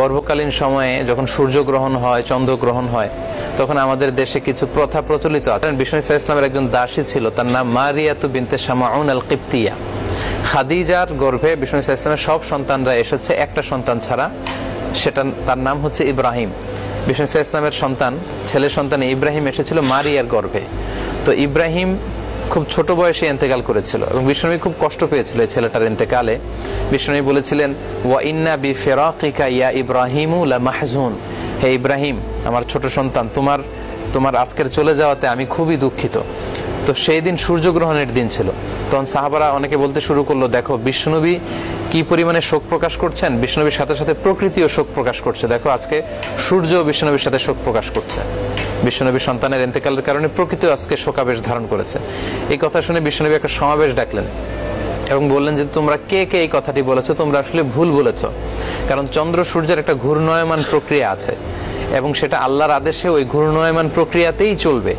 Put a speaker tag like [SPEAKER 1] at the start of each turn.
[SPEAKER 1] পর্বকালীন সময়ে যখন সূর্যগ্রহণ হয়, চন্দ্রগ্রহণ হয়, তখন আমাদের দেশে কিছু প্রথা প্রচলিত আছে। বিষ্ণু ইসা ইসলামের একজন দাসী ছিল, তার নাম মারিয়াতু বিনতে শামাউন আল কিপ্তিয়া। খাদিজার গর্ভে বিষ্ণু ইসা ইসলামের সব সন্তানরা এসেছে, একটা সন্তান ছাড়া, সেটা তার নাম হচ্ছে ইব্রাহিম। বিষ্ণু ইসা ইসলামের সন্তান, ছেলে সন্তান ইব্রাহিম এসেছিল মারিয়ার গর্ভে। তো ইব্রাহিম খুব ছোট বয়সে ইন্তেকাল করেছিল এবং বিষ্ণুনবী খুব কষ্ট পেয়েছিল এই ছেলেটার ইন্তেকালে। বিষ্ণুনবী বলেছিলেন, ওয়া ইন্না বিফিরাকিকা ইয়া ইব্রাহিমু লামাহজুন, হে ইব্রাহিম, আমার ছোট সন্তান, তোমার আজকের চলে যাওয়াতে আমি খুবই দুঃখিত। তো সেই দিন সূর্যগ্রহণের দিন ছিল। তখন সাহাবারা অনেকে বলতে শুরু করলো, দেখো বিষ্ণুনবী কি পরিমাণে শোক প্রকাশ করছেন, বিষ্ণুনবীর সাথে সাথে প্রকৃতিও শোক প্রকাশ করছে। দেখো আজকে সূর্য বিষ্ণুনবীর সাথে শোক প্রকাশ করছে। বিষ্ণুনবী সন্তানের ইন্তেকালের কারণে প্রকৃতিও আজকে শোকাবেশ ধারণ করেছে। এই কথা শুনে বিষ্ণুনবী একটা সমাবেশ ডাকলেন এবং বললেন যে তোমরা কে কে এই কথাটি বলেছো, তোমরা আসলে ভুল বলেছো। কারণ চন্দ্র সূর্যের একটা ঘূর্ণয়মান প্রক্রিয়া আছে এবং সেটা আল্লাহর আদেশে ওই ঘূর্ণয়মান প্রক্রিয়াতেই চলবে।